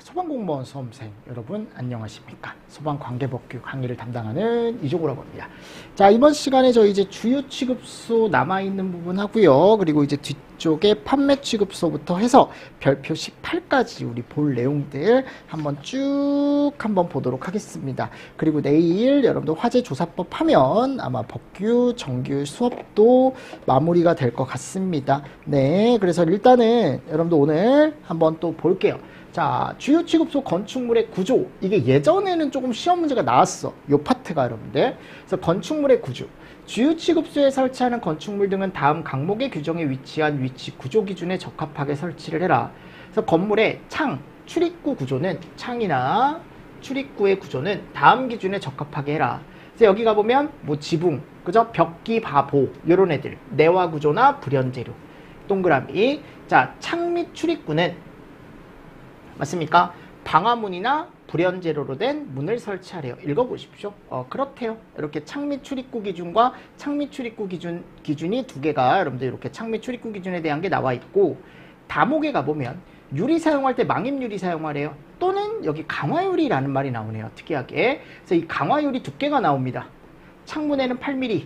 소방공무원 수험생 여러분 안녕하십니까? 소방관계법규 강의를 담당하는 이종우라고 합니다. 자, 이번 시간에 저희 이제 주요 취급소 남아있는 부분 하고요. 그리고 이제 뒤쪽에 판매 취급소부터 해서 별표 18까지 우리 볼 내용들 한번 쭉 한번 보도록 하겠습니다. 그리고 내일 여러분들 화재조사법 하면 아마 법규 정규 수업도 마무리가 될 것 같습니다. 네, 그래서 일단은 여러분들 오늘 한번 또 볼게요. 자, 주요 취급소 건축물의 구조. 이게 예전에는 조금 시험 문제가 나왔어. 요 파트가 여러분들. 그래서 건축물의 구조. 주요 취급소에 설치하는 건축물 등은 다음 강목의 규정에 위치한 위치 구조 기준에 적합하게 설치를 해라. 그래서 건물의 창, 출입구 구조는 창이나 출입구의 구조는 다음 기준에 적합하게 해라. 그래서 여기 가보면 뭐 지붕, 그죠? 벽기, 바보 이런 애들. 내화 구조나 불연재료. 동그라미. 자, 창 및 출입구는 맞습니까? 방화문이나 불연재료로 된 문을 설치하래요. 읽어보십시오. 그렇대요. 이렇게 창 및 출입구 기준과 창 및 출입구 기준이 두 개가 여러분들 이렇게 창 및 출입구 기준에 대한 게 나와 있고, 다목에 가보면 유리 사용할 때 망입유리 사용하래요. 또는 여기 강화유리라는 말이 나오네요. 특이하게. 그래서 이 강화유리 두께가 나옵니다. 창문에는 8mm,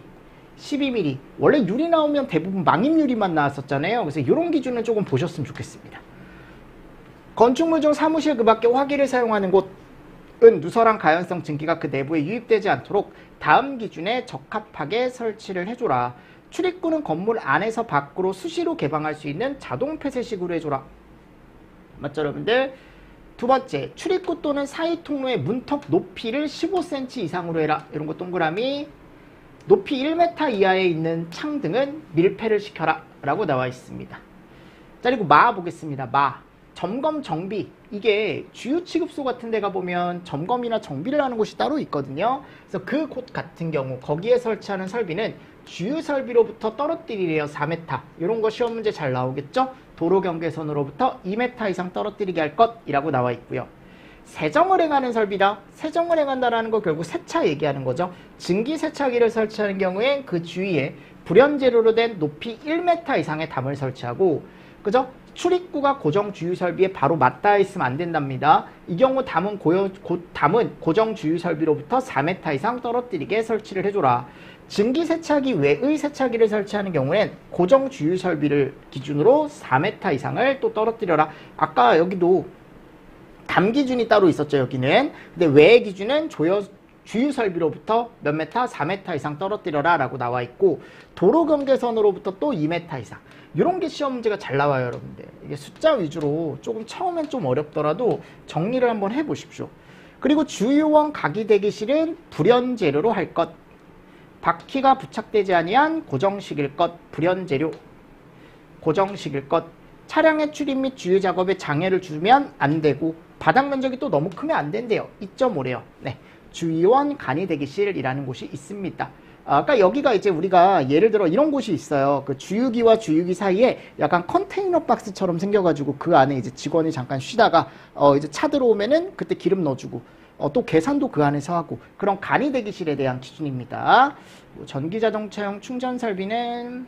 12mm. 원래 유리 나오면 대부분 망입유리만 나왔었잖아요. 그래서 이런 기준은 조금 보셨으면 좋겠습니다. 건축물 중 사무실 그 밖에 화기를 사용하는 곳은 누설한 가연성 증기가 그 내부에 유입되지 않도록 다음 기준에 적합하게 설치를 해줘라. 출입구는 건물 안에서 밖으로 수시로 개방할 수 있는 자동 폐쇄식으로 해줘라. 맞죠, 여러분들? 두 번째, 출입구 또는 사이 통로의 문턱 높이를 15cm 이상으로 해라. 이런 거 동그라미. 높이 1m 이하에 있는 창 등은 밀폐를 시켜라. 라고 나와 있습니다. 자, 그리고 마 보겠습니다. 마. 점검 정비. 이게 주요 취급소 같은 데 가보면 점검이나 정비를 하는 곳이 따로 있거든요. 그래서 그 곳 같은 경우 거기에 설치하는 설비는 주요 설비로부터 떨어뜨리래요. 4m. 이런 거 시험 문제 잘 나오겠죠? 도로 경계선으로부터 2m 이상 떨어뜨리게 할 것이라고 나와 있고요. 세정을 행하는 설비다. 세정을 행한다라는 거 결국 세차 얘기하는 거죠. 증기 세차기를 설치하는 경우엔 그 주위에 불연재료로 된 높이 1m 이상의 담을 설치하고, 그죠? 출입구가 고정 주유 설비에 바로 맞닿아 있으면 안 된답니다. 이 경우 담은 고정 주유 설비로부터 4m 이상 떨어뜨리게 설치를 해줘라. 증기 세차기 외의 세차기를 설치하는 경우엔 고정 주유 설비를 기준으로 4m 이상을 또 떨어뜨려라. 아까 여기도 담 기준이 따로 있었죠, 여기는. 근데 외의 기준은 주유 설비로부터 몇 메타? 4m 이상 떨어뜨려라 라고 나와 있고, 도로 경계선으로부터 또 2m 이상. 이런 게 시험 문제가 잘 나와요, 여러분들. 이게 숫자 위주로 조금 처음엔 좀 어렵더라도 정리를 한번 해보십시오. 그리고 주요원 가기 대기실은 불연재료로 할 것. 바퀴가 부착되지 아니한 고정식일 것. 불연재료. 고정식일 것. 차량의 출입 및 주유 작업에 장애를 주면 안 되고, 바닥 면적이 또 너무 크면 안 된대요. 2.5래요. 네. 주요원 간이 대기실이라는 곳이 있습니다. 아까 여기가 이제 우리가 예를 들어 이런 곳이 있어요. 그 주유기와 주유기 사이에 약간 컨테이너 박스처럼 생겨가지고 그 안에 이제 직원이 잠깐 쉬다가 이제 차 들어오면은 그때 기름 넣어주고 또 계산도 그 안에서 하고, 그런 간이 대기실에 대한 기준입니다. 뭐 전기자동차용 충전 설비는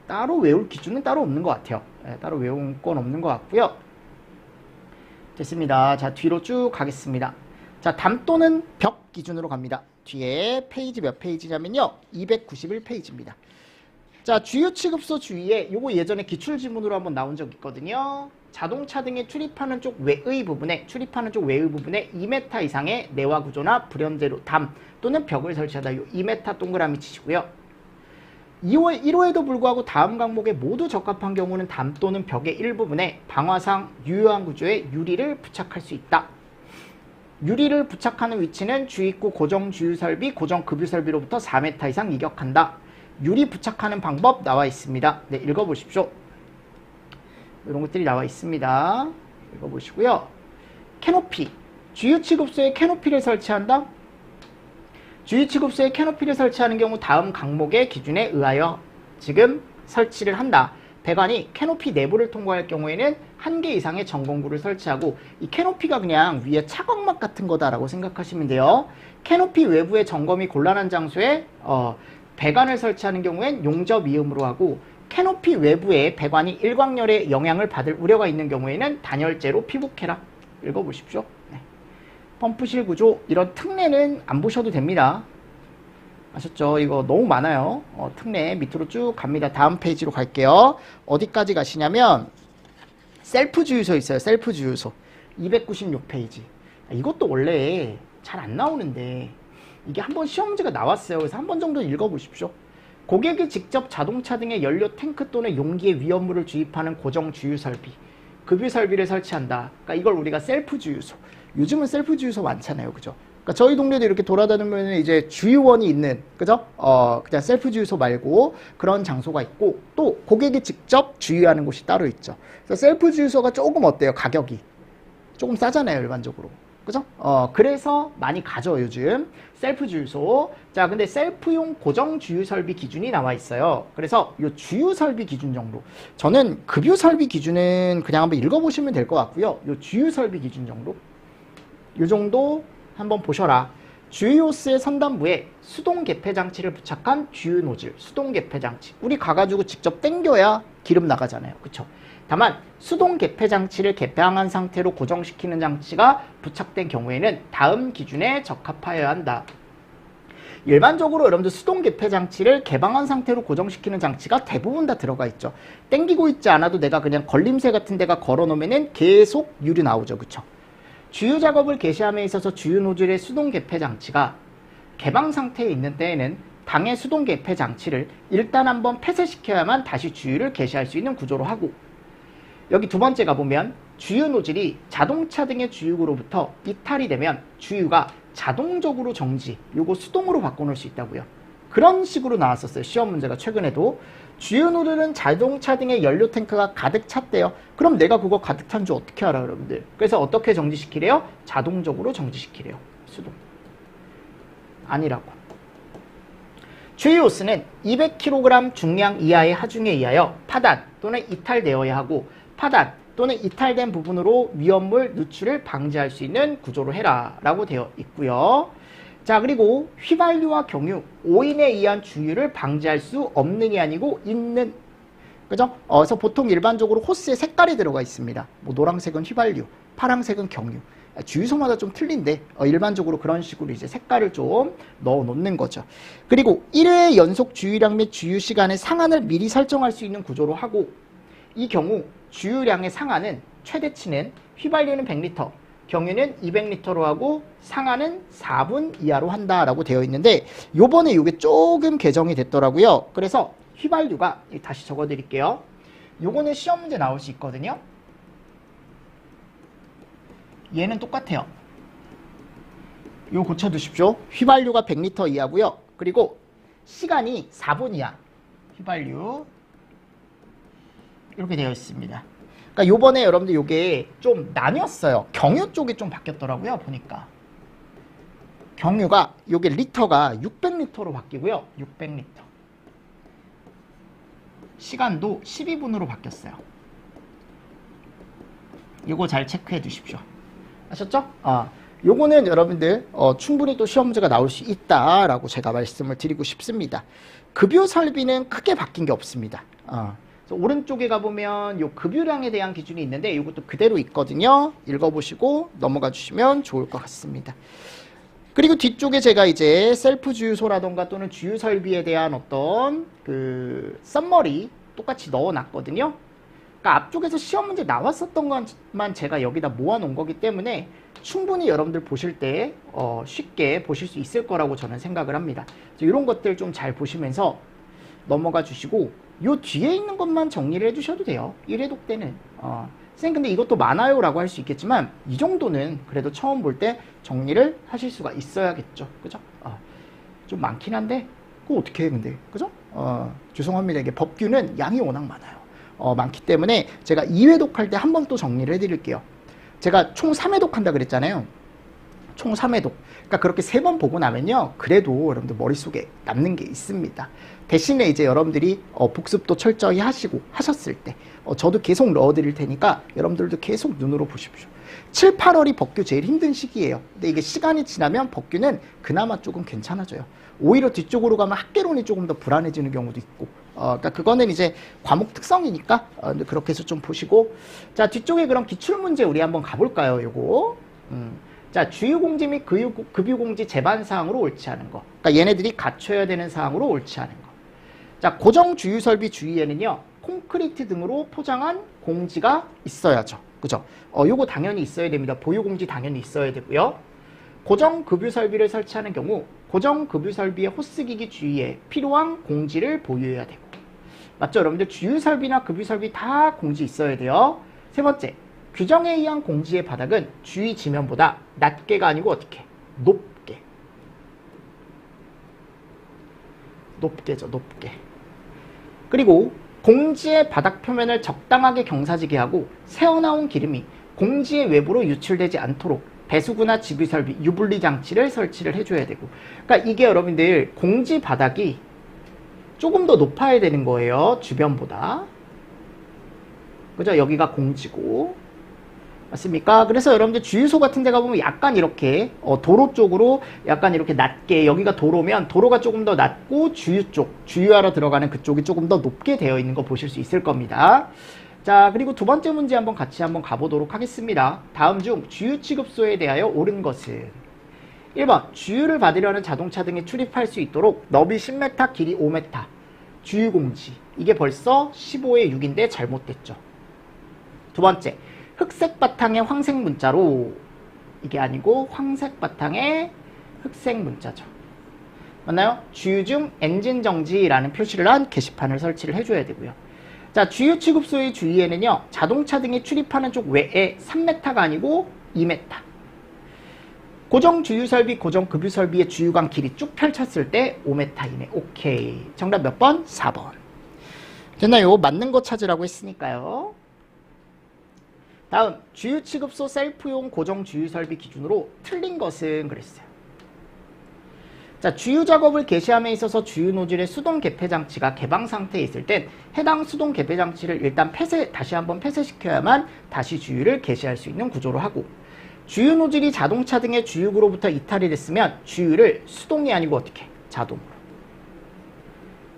따로 외울 기준은 따로 없는 것 같아요. 네, 따로 외운 건 없는 것 같고요. 됐습니다. 자, 뒤로 쭉 가겠습니다. 자, 담 또는 벽 기준으로 갑니다. 뒤에 페이지 몇 페이지냐면요, 291페이지입니다. 자, 주요 취급소 주위에 요거 예전에 기출지문으로 한번 나온 적 있거든요. 자동차 등에 출입하는 쪽 외의 부분에 2m 이상의 내화 구조나 불연재료 담 또는 벽을 설치하다. 요 2m 동그라미 치시고요. 1호에도 불구하고 다음 강목에 모두 적합한 경우는 담 또는 벽의 일부분에 방화상 유효한 구조의 유리를 부착할 수 있다. 유리를 부착하는 위치는 주입구 고정 주유 설비, 고정 급유 설비로부터 4m 이상 이격한다. 유리 부착하는 방법 나와 있습니다. 네, 읽어보십시오. 이런 것들이 나와 있습니다. 읽어보시고요. 캐노피. 주유 취급소에 캐노피를 설치한다. 주유 취급소에 캐노피를 설치하는 경우 다음 강목의 기준에 의하여 지금 설치를 한다. 배관이 캐노피 내부를 통과할 경우에는 1개 이상의 전공구를 설치하고, 이 캐노피가 그냥 위에 차광막 같은 거다라고 생각하시면 돼요. 캐노피 외부의 점검이 곤란한 장소에 배관을 설치하는 경우엔 용접 이음으로 하고, 캐노피 외부에 배관이 일광열의 영향을 받을 우려가 있는 경우에는 단열재로 피복해라. 읽어보십시오. 네. 펌프실 구조, 이런 특례는 안 보셔도 됩니다. 아셨죠? 이거 너무 많아요. 특례 밑으로 쭉 갑니다. 다음 페이지로 갈게요. 어디까지 가시냐면 셀프 주유소 있어요. 셀프 주유소 296페이지. 이것도 원래 잘 안 나오는데 이게 한번 시험 문제가 나왔어요. 그래서 한 번 정도 읽어보십시오. 고객이 직접 자동차 등의 연료 탱크 또는 용기에 위험물을 주입하는 고정 주유 설비, 급유 설비를 설치한다. 그러니까 이걸 우리가 셀프 주유소. 요즘은 셀프 주유소 많잖아요. 그죠? 그러니까 저희 동네도 이렇게 돌아다니면 이제 주유원이 있는, 그죠? 그냥 셀프 주유소 말고 그런 장소가 있고, 또 고객이 직접 주유하는 곳이 따로 있죠. 그래서 셀프 주유소가 조금 어때요? 가격이 조금 싸잖아요, 일반적으로. 그죠? 그래서 많이 가죠, 요즘. 셀프 주유소. 자, 근데 셀프용 고정 주유 설비 기준이 나와 있어요. 그래서 요 주유 설비 기준 정도. 저는 급유 설비 기준은 그냥 한번 읽어보시면 될 것 같고요. 요 주유 설비 기준 정도. 요 정도 한번 보셔라. 주유 호스의 선단부에 수동 개폐 장치를 부착한 주유 노즐, 수동 개폐 장치. 우리 가가지고 직접 당겨야 기름 나가잖아요. 그쵸? 다만 수동 개폐 장치를 개폐한 상태로 고정시키는 장치가 부착된 경우에는 다음 기준에 적합하여야 한다. 일반적으로 여러분들 수동 개폐 장치를 개방한 상태로 고정시키는 장치가 대부분 다 들어가 있죠. 당기고 있지 않아도 내가 그냥 걸림새 같은 데가 걸어 놓으면은 계속 유리 나오죠. 그쵸? 주유 작업을 개시함에 있어서 주유 노즐의 수동 개폐 장치가 개방 상태에 있는 때에는 당의 수동 개폐 장치를 일단 한번 폐쇄시켜야만 다시 주유를 개시할 수 있는 구조로 하고, 여기 두 번째 가보면 주유 노즐이 자동차 등의 주유구로부터 이탈이 되면 주유가 자동적으로 정지, 요거 수동으로 바꿔놓을 수 있다고요. 그런 식으로 나왔었어요. 시험 문제가 최근에도. 주유 노즐은 자동차 등의 연료 탱크가 가득 찼대요. 그럼 내가 그거 가득 찬 줄 어떻게 알아, 여러분들? 그래서 어떻게 정지시키래요? 자동적으로 정지시키래요. 수동. 아니라고. 주유 호스는 200kg 중량 이하의 하중에 의하여 파단 또는 이탈되어야 하고, 파단 또는 이탈된 부분으로 위험물 누출을 방지할 수 있는 구조로 해라 라고 되어 있고요. 자, 그리고 휘발유와 경유, 오인에 의한 주유를 방지할 수 없는 게 아니고 있는, 그죠? 그래서 보통 일반적으로 호스에 색깔이 들어가 있습니다. 뭐 노란색은 휘발유, 파란색은 경유. 주유소마다 좀 틀린데 일반적으로 그런 식으로 이제 색깔을 좀 넣어 놓는 거죠. 그리고 1회 연속 주유량 및 주유 시간의 상한을 미리 설정할 수 있는 구조로 하고, 이 경우 주유량의 상한은 최대치는 휘발유는 100리터, 경유는 200리터로 하고 상한은 4분 이하로 한다라고 되어 있는데, 요번에 이게 조금 개정이 됐더라고요. 그래서 휘발유가, 다시 적어 드릴게요. 요거는 시험 문제 나올 수 있거든요. 얘는 똑같아요. 요 고쳐 두십시오. 휘발유가 100리터 이하고요. 그리고 시간이 4분 이하. 휘발유 이렇게 되어 있습니다. 그러니까 요번에 여러분들 요게 좀 나뉘었어요. 경유 쪽이 좀 바뀌었더라고요. 보니까 경유가 요게 리터가 600리터로 바뀌고요. 600리터. 시간도 12분으로 바뀌었어요. 요거 잘 체크해 두십시오. 아셨죠? 요거는 여러분들 충분히 또 시험 문제가 나올 수 있다라고 제가 말씀을 드리고 싶습니다. 급유 설비는 크게 바뀐 게 없습니다. 그래서 오른쪽에 가보면 요 급유량에 대한 기준이 있는데 이것도 그대로 있거든요. 읽어보시고 넘어가 주시면 좋을 것 같습니다. 그리고 뒤쪽에 제가 이제 셀프 주유소라던가 또는 주유 설비에 대한 어떤 그 썸머리 똑같이 넣어놨거든요. 그러니까 앞쪽에서 시험 문제 나왔었던 것만 제가 여기다 모아놓은 거기 때문에 충분히 여러분들 보실 때 쉽게 보실 수 있을 거라고 저는 생각을 합니다. 이런 것들 좀 잘 보시면서 넘어가 주시고, 요 뒤에 있는 것만 정리를 해주셔도 돼요. 1회독 때는. 선생님 근데 이것도 많아요 라고 할 수 있겠지만 이 정도는 그래도 처음 볼 때 정리를 하실 수가 있어야겠죠. 그죠? 좀 많긴 한데 그거 어떻게 해 근데. 그죠? 죄송합니다. 이게 법규는 양이 워낙 많아요. 많기 때문에 제가 2회독 할 때 한 번 또 정리를 해드릴게요. 제가 총 3회독 한다 그랬잖아요. 총 3회독. 그러니까 그렇게 3번 보고 나면요, 그래도 여러분들 머릿속에 남는 게 있습니다. 대신에 이제 여러분들이 복습도 철저히 하시고 하셨을 때 저도 계속 넣어드릴 테니까 여러분들도 계속 눈으로 보십시오. 7, 8월이 법규 제일 힘든 시기예요. 근데 이게 시간이 지나면 법규는 그나마 조금 괜찮아져요. 오히려 뒤쪽으로 가면 학개론이 조금 더 불안해지는 경우도 있고 그러니까 그거는 이제 과목 특성이니까 그렇게 해서 좀 보시고, 자 뒤쪽에 그럼 기출문제 우리 한번 가볼까요? 요거 자 주유공지 및 급유공지 제반사항으로 옳지 않은 거, 그러니까 얘네들이 갖춰야 되는 사항으로 옳지 않은 거. 자 고정 주유설비 주위에는요 콘크리트 등으로 포장한 공지가 있어야죠. 그죠? 요거 당연히 있어야 됩니다. 보유공지 당연히 있어야 되고요. 고정 급유 설비를 설치하는 경우 고정 급유 설비의 호스기기 주위에 필요한 공지를 보유해야 되고, 맞죠? 여러분들 주유 설비나 급유 설비 다 공지 있어야 돼요. 세 번째, 규정에 의한 공지의 바닥은 주위 지면보다 낮게가 아니고 어떻게? 높게죠, 높게. 그리고 공지의 바닥 표면을 적당하게 경사지게 하고 새어나온 기름이 공지의 외부로 유출되지 않도록 배수구나 지비설비, 유분리 장치를 설치를 해줘야 되고, 그러니까 이게 여러분들 공지 바닥이 조금 더 높아야 되는 거예요, 주변보다. 그죠? 여기가 공지고, 맞습니까? 그래서 여러분들 주유소 같은 데 가보면 약간 이렇게 도로 쪽으로 약간 이렇게 낮게, 여기가 도로면 도로가 조금 더 낮고 주유 쪽, 주유하러 들어가는 그쪽이 조금 더 높게 되어 있는 거 보실 수 있을 겁니다. 자, 그리고 두 번째 문제 한번 같이 한번 가보도록 하겠습니다. 다음 중 주유 취급소에 대하여 옳은 것은 1번 주유를 받으려는 자동차 등에 출입할 수 있도록 너비 10m, 길이 5m 주유공지, 이게 벌써 15에 6인데 잘못됐죠. 두 번째, 흑색 바탕의 황색 문자로, 이게 아니고 황색 바탕의 흑색 문자죠. 맞나요? 주유 중 엔진 정지라는 표시를 한 게시판을 설치를 해줘야 되고요. 자, 주유 취급소의 주위에는요 자동차 등이 출입하는 쪽 외에 3m가 아니고 2m, 고정 주유 설비, 고정 급유 설비의 주유관 길이 쭉 펼쳤을 때 5m 이내. 오케이. 정답 몇 번? 4번. 됐나요? 맞는 거 찾으라고 했으니까요. 다음, 주유 취급소 셀프용 고정 주유 설비 기준으로 틀린 것은 그랬어요. 자, 주유 작업을 개시함에 있어서 주유 노즐의 수동 개폐 장치가 개방 상태에 있을 땐 해당 수동 개폐 장치를 일단 다시 한번 폐쇄시켜야만 다시 주유를 개시할 수 있는 구조로 하고, 주유 노즐이 자동차 등의 주유구로부터 이탈이 됐으면 주유를 수동이 아니고 어떻게? 자동으로.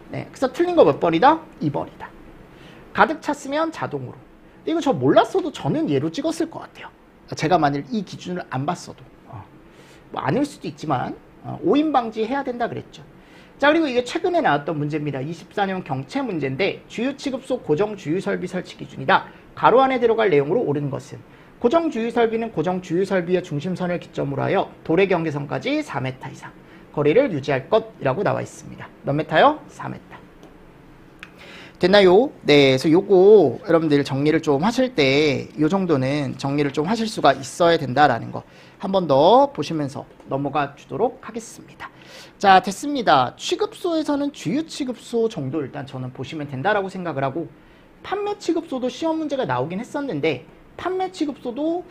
네, 그래서 틀린 거 몇 번이다? 2번이다. 가득 찼으면 자동으로. 이거 저 몰랐어도 저는 얘로 찍었을 것 같아요. 제가 만일 이 기준을 안 봤어도. 뭐 아닐 수도 있지만 오인 방지해야 된다 그랬죠. 자, 그리고 이게 최근에 나왔던 문제입니다. 24년 경채 문제인데 주유 취급소 고정 주유 설비 설치 기준이다. 가로 안에 들어갈 내용으로 옳은 것은 고정 주유 설비는 고정 주유 설비의 중심선을 기점으로 하여 도래 경계선까지 4m 이상 거리를 유지할 것이라고 나와 있습니다. 몇 메타요? 4m. 됐나요? 네, 그래서 요거 여러분들 정리를 좀 하실 때 요 정도는 정리를 좀 하실 수가 있어야 된다라는 거 한 번 더 보시면서 넘어가 주도록 하겠습니다. 자, 됐습니다. 취급소에서는 주유 취급소 정도 일단 저는 보시면 된다라고 생각을 하고, 판매 취급소도 시험 문제가 나오긴 했었는데 판매 취급소도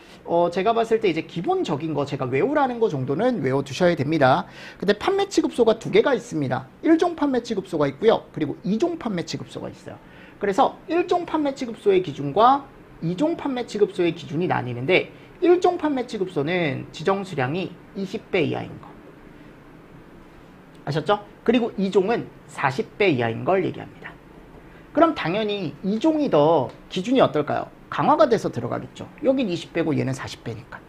제가 봤을 때 이제 기본적인 거 제가 외우라는 거 정도는 외워두셔야 됩니다. 근데 판매 취급소가 두 개가 있습니다. 1종 판매 취급소가 있고요. 그리고 2종 판매 취급소가 있어요. 그래서 1종 판매 취급소의 기준과 2종 판매 취급소의 기준이 나뉘는데, 1종 판매 취급소는 지정 수량이 20배 이하인 거 아셨죠? 그리고 2종은 40배 이하인 걸 얘기합니다. 그럼 당연히 2종이 더 기준이 어떨까요? 강화가 돼서 들어가겠죠. 여긴 20배고 얘는 40배니까.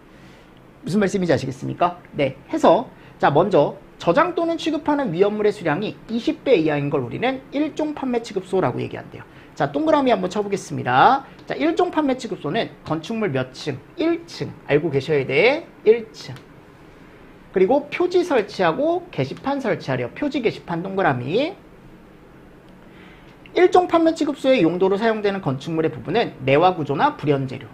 무슨 말씀인지 아시겠습니까? 네, 해서 자, 먼저 저장 또는 취급하는 위험물의 수량이 20배 이하인 걸 우리는 1종 판매 취급소라고 얘기한대요. 자, 동그라미 한번 쳐보겠습니다. 자, 1종 판매 취급소는 건축물 몇 층? 1층. 알고 계셔야 돼. 1층. 그리고 표지 설치하고 게시판 설치하래요. 표지 게시판 동그라미. 1종 판매 취급소의 용도로 사용되는 건축물의 부분은 내화 구조나 불연재료.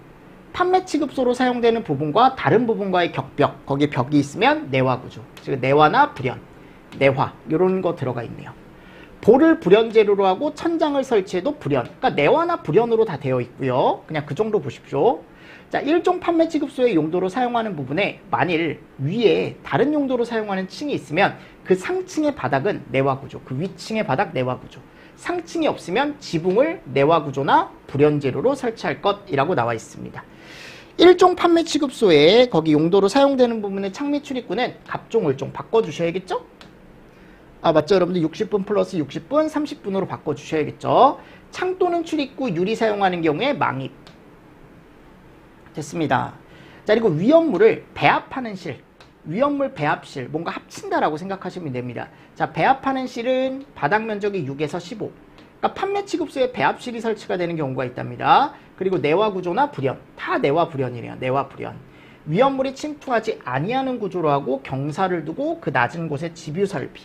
판매 취급소로 사용되는 부분과 다른 부분과의 격벽, 거기에 벽이 있으면 내화 구조. 즉 내화나 불연, 내화 이런 거 들어가 있네요. 볼을 불연재료로 하고 천장을 설치해도 불연. 그러니까 내화나 불연으로 다 되어 있고요. 그냥 그 정도 보십시오. 자, 1종 판매 취급소의 용도로 사용하는 부분에 만일 위에 다른 용도로 사용하는 층이 있으면 그 상층의 바닥은 내화 구조, 그 위층의 바닥 내화 구조. 상층이 없으면 지붕을 내화 구조나 불연재료로 설치할 것이라고 나와 있습니다. 1종 판매 취급소에 거기 용도로 사용되는 부분의 창미 출입구는 갑종, 을종 바꿔주셔야겠죠? 아, 맞죠? 여러분들 60분 플러스 60분, 30분으로 바꿔주셔야겠죠? 창 또는 출입구 유리 사용하는 경우에 망입. 됐습니다. 자, 그리고 위험물을 배합하는 실. 위험물 배합실, 뭔가 합친다라고 생각하시면 됩니다. 자, 배합하는 실은 바닥 면적이 6에서 15. 그러니까 판매 취급소에 배합실이 설치가 되는 경우가 있답니다. 그리고 내화 구조나 불연, 다 내화 불연이래요. 내화 불연. 위험물이 침투하지 아니하는 구조로 하고 경사를 두고 그 낮은 곳에 집유 설비.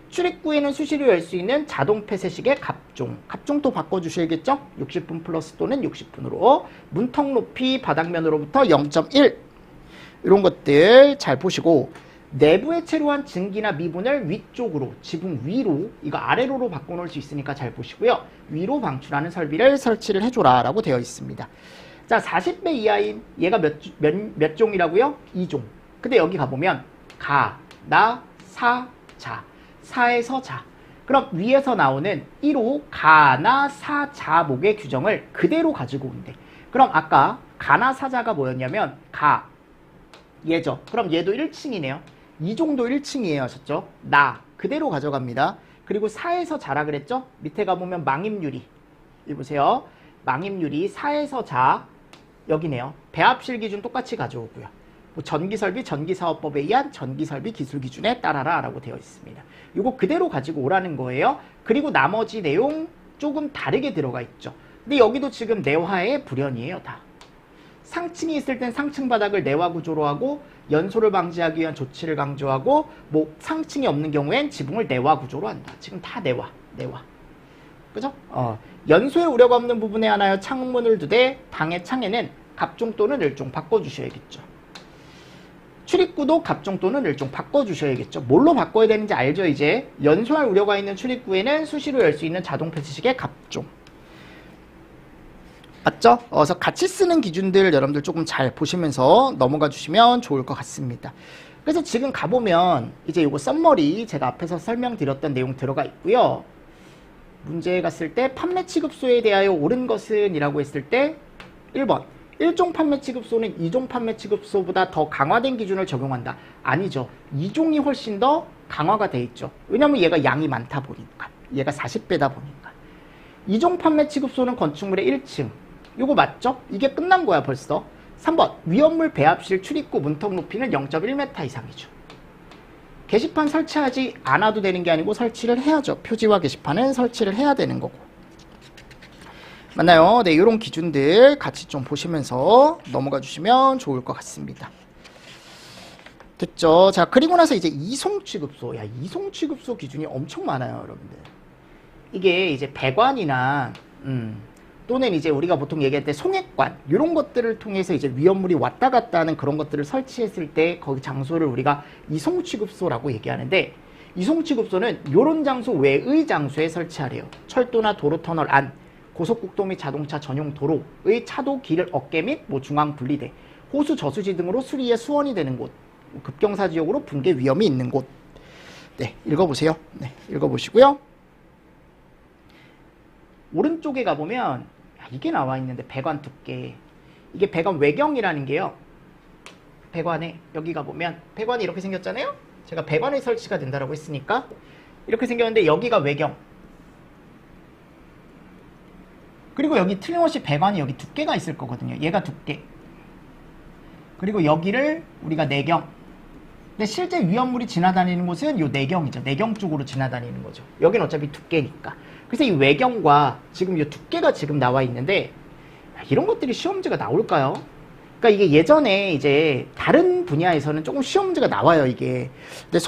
출입구에는 수시로 열 수 있는 자동 폐쇄식의 갑종. 갑종도 바꿔주셔야겠죠? 60분 플러스 또는 60분으로. 문턱 높이 바닥면으로부터 0.1. 이런 것들 잘 보시고, 내부에 체류한 증기나 미분을 위쪽으로, 지붕 위로, 이거 아래로로 바꿔놓을 수 있으니까 잘 보시고요. 위로 방출하는 설비를 설치를 해줘라 라고 되어 있습니다. 자, 40배 이하인 얘가 몇 종이라고요? 2종. 근데 여기 가보면 가, 나, 사, 자. 사에서 자. 그럼 위에서 나오는 1호 가나 사자목의 규정을 그대로 가지고 온대. 그럼 아까 가나 사자가 뭐였냐면 가, 얘죠. 그럼 얘도 1층이네요. 2종도 1층이에요 하셨죠? 나 그대로 가져갑니다. 그리고 사에서 자라 그랬죠? 밑에 가보면 망입유리. 이 보세요. 망입유리 사에서 자 여기네요. 배합실 기준 똑같이 가져오고요. 뭐 전기설비 전기사업법에 의한 전기설비 기술기준에 따라라 라고 되어 있습니다. 이거 그대로 가지고 오라는 거예요. 그리고 나머지 내용 조금 다르게 들어가 있죠. 근데 여기도 지금 내화의 불연이에요. 다. 상층이 있을 땐 상층 바닥을 내화 구조로 하고 연소를 방지하기 위한 조치를 강조하고 뭐 상층이 없는 경우엔 지붕을 내화 구조로 한다. 지금 다 내화. 그죠? 연소에 우려가 없는 부분에 하나여 창문을 두되 방의 창에는 갑종 또는 일종 바꿔주셔야겠죠. 출입구도 갑종 또는 일종 바꿔주셔야겠죠. 뭘로 바꿔야 되는지 알죠? 이제 연소할 우려가 있는 출입구에는 수시로 열 수 있는 자동 폐쇄식의 갑종. 맞죠? 그래서 같이 쓰는 기준들 여러분들 조금 잘 보시면서 넘어가 주시면 좋을 것 같습니다. 그래서 지금 가보면 이제 요거 썸머리 제가 앞에서 설명드렸던 내용 들어가 있고요. 문제에 갔을 때 판매 취급소에 대하여 옳은 것은 이라고 했을 때 1번 1종 판매 취급소는 2종 판매 취급소보다 더 강화된 기준을 적용한다. 아니죠. 2종이 훨씬 더 강화가 돼 있죠. 왜냐면 얘가 양이 많다 보니까. 얘가 40배다 보니까. 2종 판매 취급소는 건축물의 1층. 이거 맞죠? 이게 끝난 거야 벌써. 3번 위험물 배합실 출입구 문턱 높이는 0.1m 이상이죠. 게시판 설치하지 않아도 되는 게 아니고 설치를 해야죠. 표지화 게시판은 설치를 해야 되는 거고. 맞나요? 네, 이런 기준들 같이 좀 보시면서 넘어가 주시면 좋을 것 같습니다. 됐죠? 자, 그리고 나서 이제 이송 취급소. 야, 이송 취급소 기준이 엄청 많아요, 여러분들. 이게 이제 배관이나 또는 이제 우리가 보통 얘기할 때 송액관 이런 것들을 통해서 이제 위험물이 왔다 갔다 하는 그런 것들을 설치했을 때 거기 장소를 우리가 이송 취급소라고 얘기하는데, 이송 취급소는 이런 장소 외의 장소에 설치하래요. 철도나 도로 터널 안, 고속국도 및 자동차 전용 도로의 차도 길을 어깨 및 뭐 중앙 분리대, 호수 저수지 등으로 수리의 수원이 되는 곳, 급경사 지역으로 붕괴 위험이 있는 곳. 네, 읽어보세요. 네, 읽어보시고요. 오른쪽에 가보면 이게 나와 있는데 배관 두께. 이게 배관 외경이라는 게요. 배관에 여기 가보면 배관이 이렇게 생겼잖아요. 제가 배관에 설치가 된다라고 했으니까 이렇게 생겼는데 여기가 외경. 그리고 여기 틀림없이 배관이 여기 두께가 있을 거거든요. 얘가 두께. 그리고 여기를 우리가 내경. 근데 실제 위험물이 지나다니는 곳은 요 내경이죠. 내경 쪽으로 지나다니는 거죠. 여기는 어차피 두께니까. 그래서 이 외경과 지금 이 두께가 지금 나와 있는데 이런 것들이 시험 문제가 나올까요? 그러니까 이게 예전에 이제 다른 분야에서는 조금 시험 문제가 나와요, 이게. 근데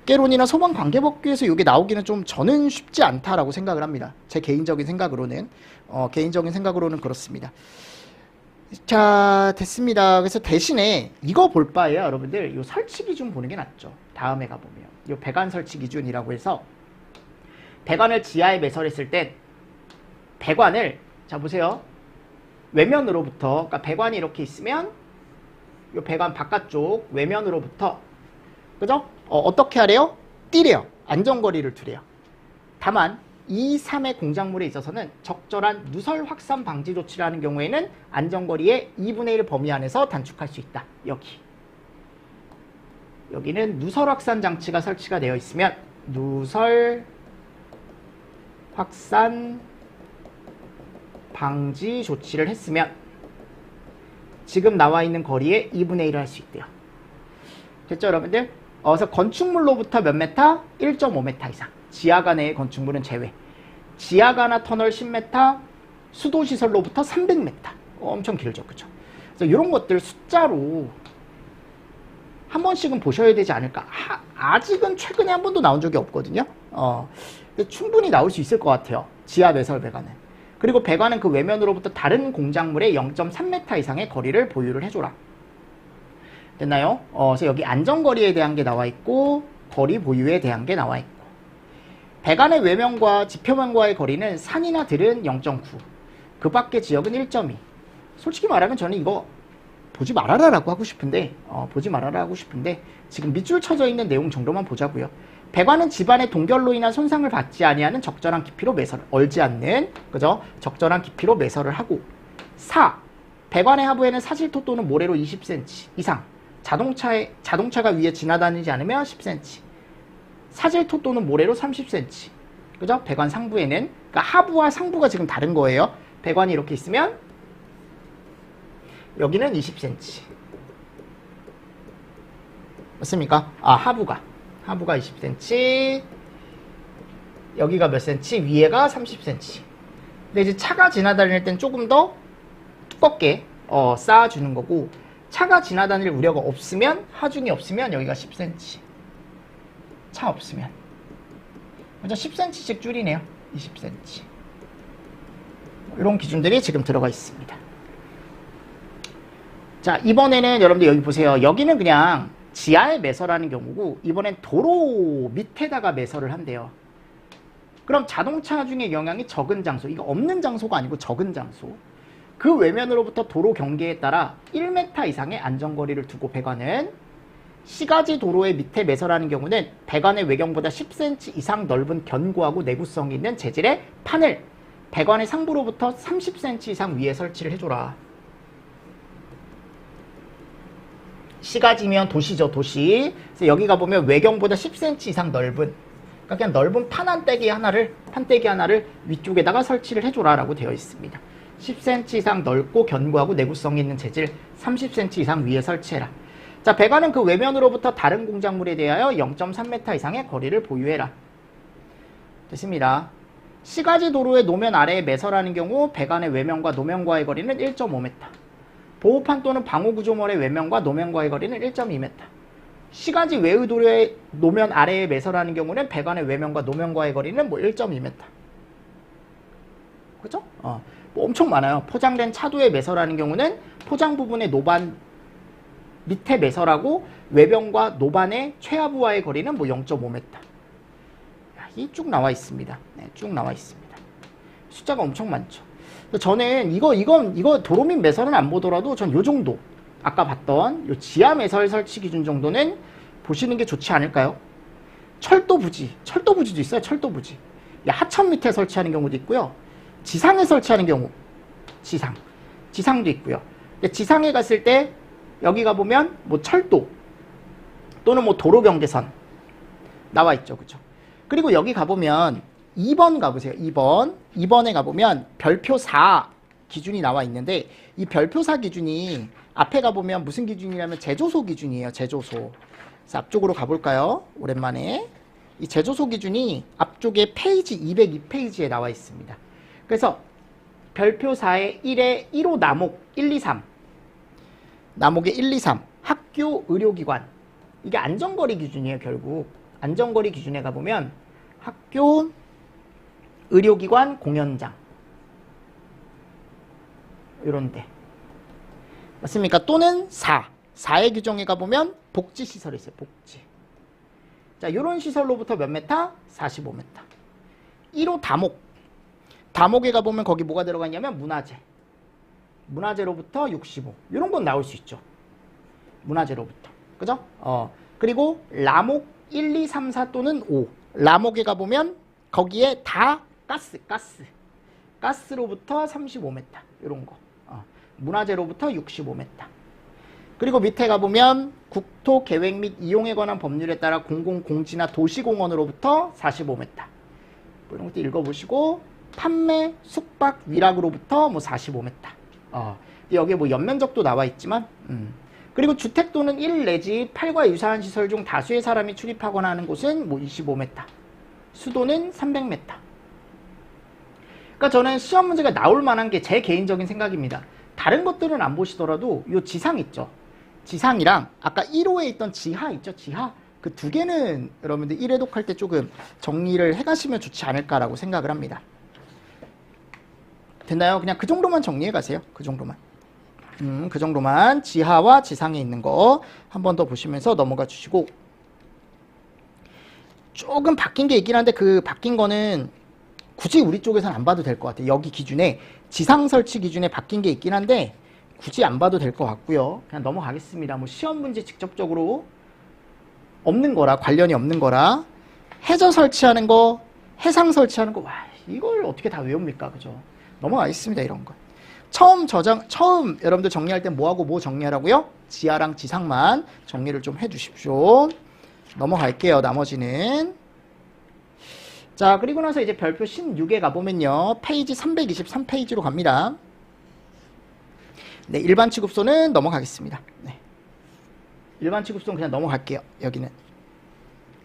소방학개론이나 소방관계법규에서 이게 나오기는 좀 저는 쉽지 않다라고 생각을 합니다. 제 개인적인 생각으로는 그렇습니다. 자, 됐습니다. 그래서 대신에 이거 볼 바에요, 여러분들. 이 설치 기준 보는 게 낫죠. 다음에 가보면 이 배관 설치 기준이라고 해서 배관을 지하에 매설했을 때 배관을, 자 보세요, 외면으로부터, 그러니까 배관이 이렇게 있으면 이 배관 바깥쪽 외면으로부터, 그죠? 어떻게 하래요? 띠래요. 안전거리를 두래요. 다만 2, 3의 공작물에 있어서는 적절한 누설 확산 방지 조치를 하는 경우에는 안전거리의 2분의 1 범위 안에서 단축할 수 있다. 여기. 여기는 누설 확산 장치가 설치가 되어 있으면 누설 확산 방지 조치를 했으면 지금 나와 있는 거리에 2분의 1을 할 수 있대요. 됐죠, 여러분들? 그래서 건축물로부터 몇 메타? 1.5m 이상. 지하가 내의 건축물은 제외. 지하가나 터널 10m, 수도시설로부터 300m. 엄청 길죠, 그죠? 그래서 이런 것들 숫자로 한 번씩은 보셔야 되지 않을까. 아직은 최근에 한 번도 나온 적이 없거든요. 충분히 나올 수 있을 것 같아요. 지하 매설 배관은. 그리고 배관은 그 외면으로부터 다른 공작물의 0.3m 이상의 거리를 보유를 해줘라. 됐나요? 그래서 여기 안전거리에 대한 게 나와 있고 거리 보유에 대한 게 나와 있고 배관의 외면과 지표면과의 거리는 산이나 들은 0.9 그 밖의 지역은 1.2 솔직히 말하면 저는 이거 보지 말아라라고 하고 싶은데 보지 말아라 하고 싶은데 지금 밑줄 쳐져 있는 내용 정도만 보자고요. 배관은 집안의 동결로 인한 손상을 받지 아니하는 적절한 깊이로 매설을 얼지 않는 그죠? 적절한 깊이로 매설을 하고 4. 배관의 하부에는 사실토 또는 모래로 20cm 이상 자동차가 위에 지나다니지 않으면 10cm 사질토 또는 모래로 30cm 그죠? 배관 상부에는 그러니까 하부와 상부가 지금 다른 거예요. 배관이 이렇게 있으면 여기는 20cm 맞습니까? 하부가 20cm 여기가 몇 cm? 위에가 30cm 근데 이제 차가 지나다닐 땐 조금 더 두껍게 쌓아주는 거고 차가 지나다닐 우려가 없으면 하중이 없으면 여기가 10cm 차 없으면 먼저 10cm씩 줄이네요. 20cm 이런 기준들이 지금 들어가 있습니다. 자 이번에는 여러분들 여기 보세요. 여기는 그냥 지하에 매설하는 경우고 이번엔 도로 밑에다가 매설을 한대요. 그럼 자동차 중에 영향이 적은 장소 이거 없는 장소가 아니고 적은 장소 그 외면으로부터 도로 경계에 따라 1m 이상의 안전거리를 두고 배관은 시가지 도로의 밑에 매설하는 경우는 배관의 외경보다 10cm 이상 넓은 견고하고 내구성이 있는 재질의 판을 배관의 상부로부터 30cm 이상 위에 설치를 해줘라. 시가지면 도시죠, 도시. 그래서 여기 가보면 외경보다 10cm 이상 넓은 그러니까 그냥 넓은 판떼기 하나를 위쪽에다가 설치를 해줘라 라고 되어 있습니다. 10cm 이상 넓고 견고하고 내구성이 있는 재질 30cm 이상 위에 설치해라. 자, 배관은 그 외면으로부터 다른 공작물에 대하여 0.3m 이상의 거리를 보유해라. 됐습니다. 시가지 도로의 노면 아래에 매설하는 경우 배관의 외면과 노면과의 거리는 1.5m. 보호판 또는 방호구조물의 외면과 노면과의 거리는 1.2m. 시가지 외의 도로의 노면 아래에 매설하는 경우는 배관의 외면과 노면과의 거리는 1.2m. 그죠? 뭐 엄청 많아요. 포장된 차도에 매설하는 경우는 포장 부분의 노반 밑에 매설하고 외변과 노반의 최하부와의 거리는 0.5m. 이 쭉 나와 있습니다. 네, 쭉 나와 있습니다. 숫자가 엄청 많죠. 저는 이거 도로 및 매설은 안 보더라도 전 요 정도 아까 봤던 요 지하 매설 설치 기준 정도는 보시는 게 좋지 않을까요? 철도 부지도 있어요. 철도 부지. 하천 밑에 설치하는 경우도 있고요. 지상에 설치하는 경우 지상도 있고요. 지상에 갔을 때 여기 가보면 철도 또는 도로 경계선 나와 있죠. 그죠? 그리고 여기 가보면 2번 가보세요. 2번에 가보면 별표 4 기준이 나와 있는데 이 별표 4 기준이 앞에 가보면 무슨 기준이냐면 제조소 기준이에요. 제조소. 그래서 앞쪽으로 가볼까요? 오랜만에. 이 제조소 기준이 앞쪽에 페이지 202페이지에 나와 있습니다. 그래서 별표 4의 1에 1호 나목 1, 2, 3 나목의 1, 2, 3 학교, 의료기관 이게 안전거리 기준이에요. 결국 안전거리 기준에 가보면 학교, 의료기관, 공연장 이런데 맞습니까? 또는 4의 규정에 가보면 복지시설이 있어요. 복지. 자, 이런 시설로부터 몇 메타? 45m. 1호 다목에 가보면 거기 뭐가 들어가 있냐면 문화재로부터 65 이런 건 나올 수 있죠. 문화재로부터 그죠? 그리고 라목 1, 2, 3, 4 또는 5 라목에 가보면 거기에 다 가스로부터 35m 이런 거 문화재로부터 65m 그리고 밑에 가보면 국토 계획 및 이용에 관한 법률에 따라 공공공지나 도시공원으로부터 45m. 이런 것도 읽어보시고, 판매, 숙박, 위락으로부터 뭐 45m. 여기에 뭐 연면적도 나와 있지만, 그리고 주택 또는 1 내지 8과 유사한 시설 중 다수의 사람이 출입하거나 하는 곳은 뭐 25m. 수도는 300m. 그러니까 저는 시험 문제가 나올 만한 게 제 개인적인 생각입니다. 다른 것들은 안 보시더라도 요 지상 있죠. 지상이랑 아까 1호에 있던 지하 있죠. 지하. 그 두 개는 여러분들 1회독 할 때 조금 정리를 해가시면 좋지 않을까라고 생각을 합니다. 됐나요? 그냥 그 정도만 정리해 가세요. 그 정도만. 그 정도만 지하와 지상에 있는 거 한 번 더 보시면서 넘어가 주시고, 조금 바뀐 게 있긴 한데 그 바뀐 거는 굳이 우리 쪽에서는 안 봐도 될 것 같아요. 여기 기준에 지상 설치 기준에 바뀐 게 있긴 한데 굳이 안 봐도 될 것 같고요. 그냥 넘어가겠습니다. 뭐 시험 문제 직접적으로 없는 거라, 관련이 없는 거라. 해저 설치하는 거, 해상 설치하는 거, 와, 이걸 어떻게 다 외웁니까? 그죠? 넘어가겠습니다. 이런 거. 처음 여러분들 정리할 때 뭐하고 뭐 정리하라고요? 지하랑 지상만 정리를 좀 해주십시오. 넘어갈게요. 나머지는. 자, 그리고 나서 이제 별표 16에 가보면요. 페이지 323페이지로 갑니다. 네, 일반 취급소는 넘어가겠습니다. 네. 일반 취급소는 그냥 넘어갈게요. 여기는.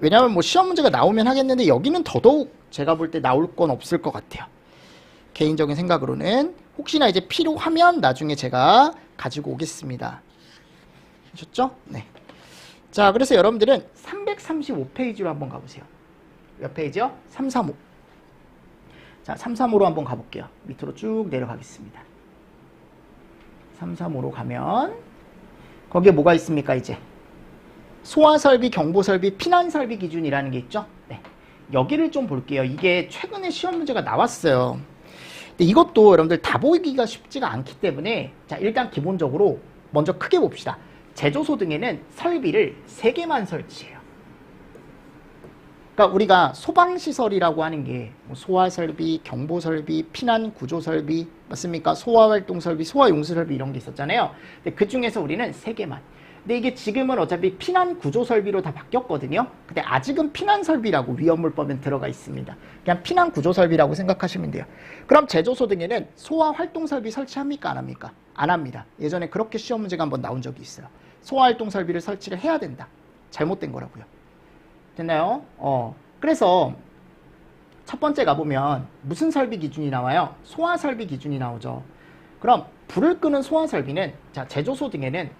왜냐하면 뭐 시험 문제가 나오면 하겠는데 여기는 더더욱 제가 볼 때 나올 건 없을 것 같아요. 개인적인 생각으로는. 혹시나 이제 필요하면 나중에 제가 가지고 오겠습니다. 아셨죠? 네. 자, 그래서 여러분들은 335페이지로 한번 가보세요. 몇 페이지요? 335. 자, 335로 한번 가볼게요. 밑으로 쭉 내려가겠습니다. 335로 가면 거기에 뭐가 있습니까? 이제 소화설비, 경보설비, 피난설비 기준이라는 게 있죠. 네. 여기를 좀 볼게요. 이게 최근에 시험 문제가 나왔어요. 근데 이것도 여러분들 다 보기가 쉽지가 않기 때문에, 자, 일단 기본적으로 먼저 크게 봅시다. 제조소 등에는 설비를 3개만 설치해요. 그러니까 우리가 소방시설이라고 하는 게 뭐 소화설비, 경보설비, 피난구조설비, 맞습니까? 소화활동설비, 소화용수설비 이런 게 있었잖아요. 근데 그 중에서 우리는 3개만. 근데 이게 지금은 어차피 피난구조설비로 다 바뀌었거든요. 근데 아직은 피난설비라고 위험물법엔 들어가 있습니다. 그냥 피난구조설비라고 생각하시면 돼요. 그럼 제조소 등에는 소화활동설비 설치합니까? 안 합니까? 안 합니다. 예전에 그렇게 시험 문제가 한번 나온 적이 있어요. 소화활동설비를 설치를 해야 된다. 잘못된 거라고요. 됐나요? 그래서 첫 번째 가보면 무슨 설비 기준이 나와요? 소화설비 기준이 나오죠. 그럼 불을 끄는 소화설비는, 자, 제조소 등에는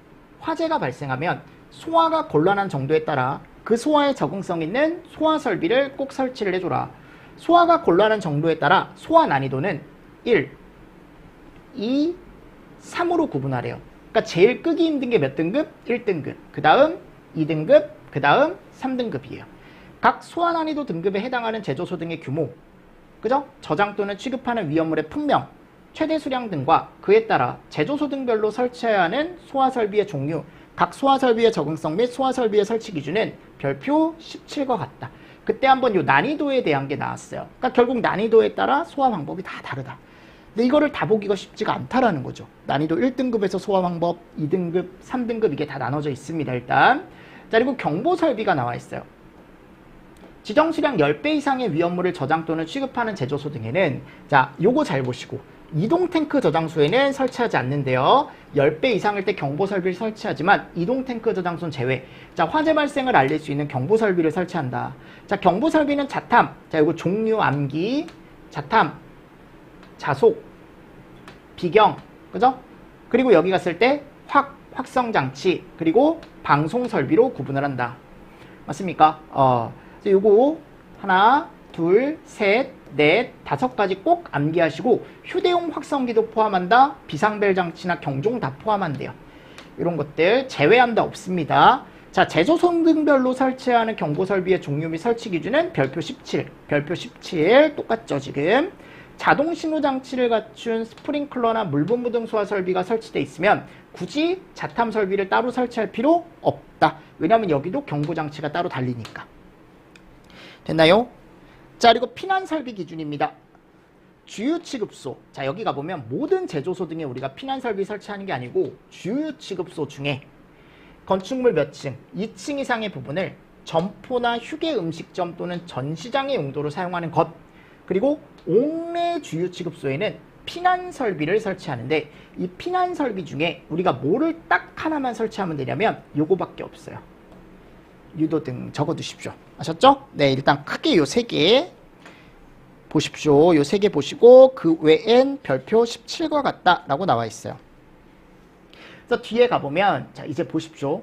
화재가 발생하면 소화가 곤란한 정도에 따라 그 소화에 적응성 있는 소화설비를 꼭 설치를 해줘라. 소화가 곤란한 정도에 따라 소화 난이도는 1, 2, 3으로 구분하래요. 그러니까 제일 끄기 힘든 게 몇 등급? 1등급. 그 다음 2등급, 그 다음 3등급이에요. 각 소화 난이도 등급에 해당하는 제조소 등의 규모, 그죠? 저장 또는 취급하는 위험물의 품명, 최대 수량 등과 그에 따라 제조소 등별로 설치해야 하는 소화설비의 종류, 각 소화설비의 적응성 및 소화설비의 설치 기준은 별표 17과 같다. 그때 한번 요 난이도에 대한 게 나왔어요. 그러니까 결국 난이도에 따라 소화 방법이 다 다르다. 근데 이거를 다 보기가 쉽지가 않다라는 거죠. 난이도 1등급에서 소화 방법, 2등급, 3등급 이게 다 나눠져 있습니다. 일단. 자, 그리고 경보설비가 나와 있어요. 지정 수량 10배 이상의 위험물을 저장 또는 취급하는 제조소 등에는, 자, 요거 잘 보시고, 이동 탱크 저장소에는 설치하지 않는데요. 10배 이상일 때 경보설비를 설치하지만 이동 탱크 저장소는 제외. 자, 화재 발생을 알릴 수 있는 경보설비를 설치한다. 자, 경보설비는 자탐, 자, 요거 종류 암기, 자탐, 자속, 비경, 그죠? 그리고 여기 갔을 때 확성장치, 그리고 방송설비로 구분을 한다. 맞습니까? 요거 하나, 둘, 셋, 넷, 5가지 꼭 암기하시고 휴대용 확성기도 포함한다. 비상벨 장치나 경종 다 포함한대요. 이런 것들 제외한다 없습니다. 자, 제조소 등별로 설치하는 경보설비의 종류 및 설치 기준은 별표 17. 별표 17 똑같죠 지금. 자동 신호 장치를 갖춘 스프링클러나 물분무 등 소화 설비가 설치되어 있으면 굳이 자탐 설비를 따로 설치할 필요 없다. 왜냐하면 여기도 경보 장치가 따로 달리니까. 됐나요? 자, 그리고 피난 설비 기준입니다. 주유 취급소. 자, 여기 가보면 모든 제조소 등에 우리가 피난 설비 설치하는 게 아니고 주유 취급소 중에 건축물 몇 층, 2층 이상의 부분을 점포나 휴게 음식점 또는 전시장의 용도로 사용하는 것. 그리고 옥내 주유 취급소에는 피난 설비를 설치하는데 이 피난 설비 중에 우리가 뭐를 딱 하나만 설치하면 되냐면 요거밖에 없어요. 유도등 적어두십시오. 아셨죠? 네, 일단 크게 요 3개 보십시오. 요 3개 보시고 그 외엔 별표 17과 같다 라고 나와 있어요. 그래서 뒤에 가보면 자 이제 보십시오.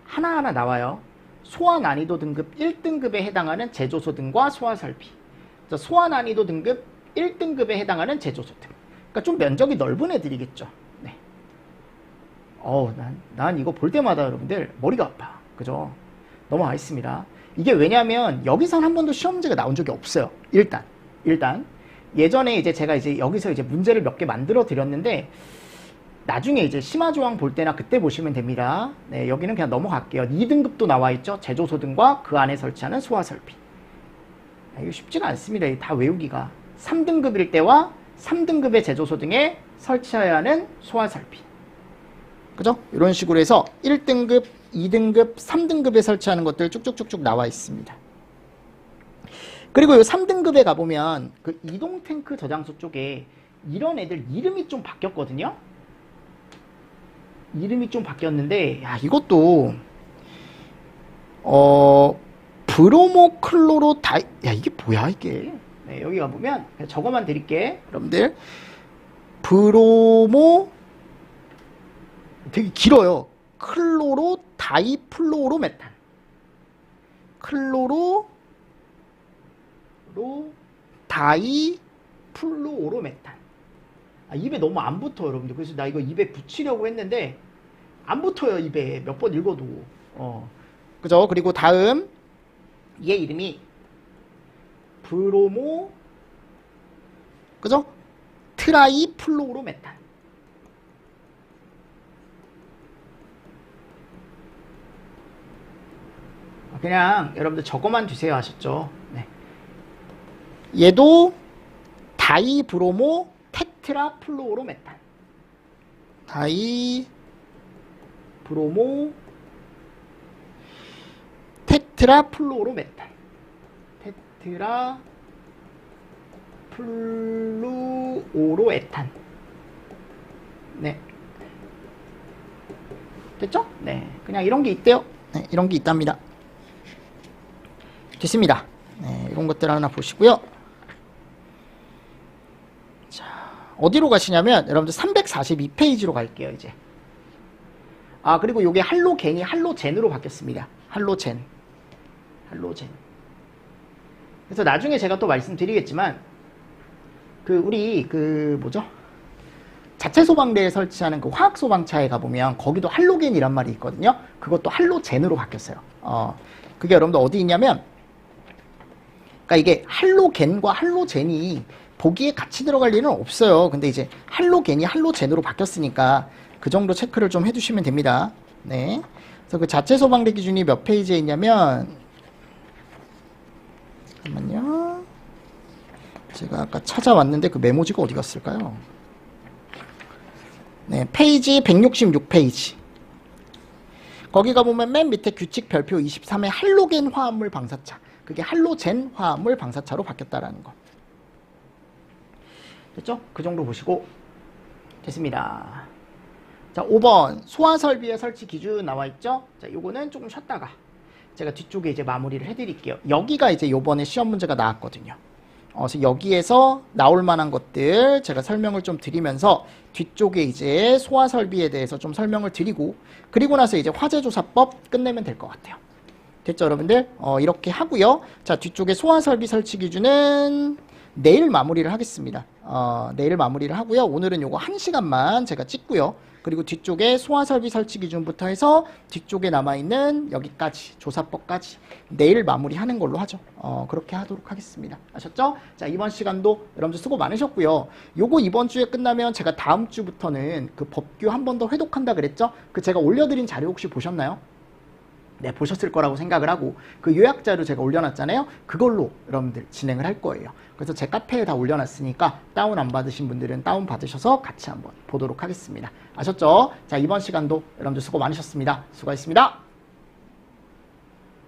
하나하나 나와요. 소화 난이도 등급 1등급에 해당하는 제조소 등과 소화 설비. 소화 난이도 등급 1등급에 해당하는 제조소 등. 그러니까 좀 면적이 넓은 애들이겠죠. 네. 난 이거 볼 때마다 여러분들 머리가 아파. 그죠? 넘어가 있습니다. 이게 왜냐면 여기선 한 번도 시험 문제가 나온 적이 없어요. 일단 예전에 이제 제가 이제 여기서 이제 문제를 몇 개 만들어 드렸는데 나중에 이제 심화조항 볼 때나 그때 보시면 됩니다. 네, 여기는 그냥 넘어갈게요. 2등급도 나와 있죠. 제조소 등과 그 안에 설치하는 소화 설비. 이거 쉽지가 않습니다. 다 외우기가. 3등급일 때와 3등급의 제조소 등에 설치해야 하는 소화 설비. 그죠? 이런 식으로 해서 1등급, 2등급, 3등급에 설치하는 것들 쭉쭉쭉쭉 나와 있습니다. 그리고 이 3등급에 가보면 그 이동 탱크 저장소 쪽에 이런 애들 이름이 좀 바뀌었거든요. 이름이 좀 바뀌었는데 야 이것도 브로모클로로 다이 야 이게 뭐야 이게. 네, 여기 가보면 저거만 드릴게 여러분들. 브로모 되게 길어요. 클로로 다이플로로메탄. 클로로 다이플로오로메탄. 입에 너무 안 붙어 여러분들. 그래서 나 이거 입에 붙이려고 했는데 안 붙어요. 입에 몇 번 읽어도. 그죠? 그리고 다음 얘 이름이 브로모 그죠? 트라이플로오로메탄. 그냥 여러분들 저거만 두세요. 아셨죠? 네. 얘도 다이브로모 테트라플로오로메탄. 다이브로모 테트라플로오로메탄. 테트라플루오로에탄. 네. 됐죠? 네. 그냥 이런 게 있대요. 네, 이런 게 있답니다. 됐습니다. 네, 이런 것들 하나 보시고요. 자, 어디로 가시냐면 여러분들 342페이지로 갈게요, 이제. 그리고 요게 할로겐이 할로젠으로 바뀌었습니다. 할로젠. 그래서 나중에 제가 또 말씀드리겠지만 우리 뭐죠? 자체 소방대에 설치하는 그 화학 소방차에 가보면 거기도 할로겐이란 말이 있거든요. 그것도 할로젠으로 바뀌었어요. 그게 여러분들 어디 있냐면 그러니까 이게 할로겐과 할로젠이 보기에 같이 들어갈 일은 없어요. 근데 이제 할로겐이 할로젠으로 바뀌었으니까 그 정도 체크를 좀 해주시면 됩니다. 네. 그래서 그 자체 소방대 기준이 몇 페이지에 있냐면 잠깐만요. 제가 아까 찾아왔는데 그 메모지가 어디 갔을까요? 네, 페이지 166페이지. 거기 가보면 맨 밑에 규칙 별표 23에 할로겐 화합물 방사차. 그게 할로젠 화합물 방사차로 바뀌었다라는 거. 됐죠? 그 정도 보시고 됐습니다. 자, 5번 소화설비의 설치 기준 나와 있죠? 자, 요거는 조금 쉬었다가 제가 뒤쪽에 이제 마무리를 해드릴게요. 여기가 이제 요번에 시험 문제가 나왔거든요. 그래서 여기에서 나올 만한 것들 제가 설명을 좀 드리면서 뒤쪽에 이제 소화설비에 대해서 좀 설명을 드리고 그리고 나서 이제 화재조사법 끝내면 될 것 같아요. 됐죠, 여러분들? 이렇게 하고요. 자, 뒤쪽에 소화설비 설치 기준은 내일 마무리를 하겠습니다. 내일 마무리를 하고요. 오늘은 요거 1시간만 제가 찍고요. 그리고 뒤쪽에 소화설비 설치 기준부터 해서 뒤쪽에 남아있는 여기까지 조사법까지 내일 마무리하는 걸로 하죠. 그렇게 하도록 하겠습니다. 아셨죠? 자, 이번 시간도 여러분들 수고 많으셨고요. 요거 이번 주에 끝나면 제가 다음 주부터는 그 법규 한 번 더 회독한다 그랬죠? 그 제가 올려드린 자료 혹시 보셨나요? 네, 보셨을 거라고 생각을 하고 그 요약자료 제가 올려놨잖아요. 그걸로 여러분들 진행을 할 거예요. 그래서 제 카페에 다 올려놨으니까 다운 안 받으신 분들은 다운 받으셔서 같이 한번 보도록 하겠습니다. 아셨죠? 자, 이번 시간도 여러분들 수고 많으셨습니다. 수고하셨습니다.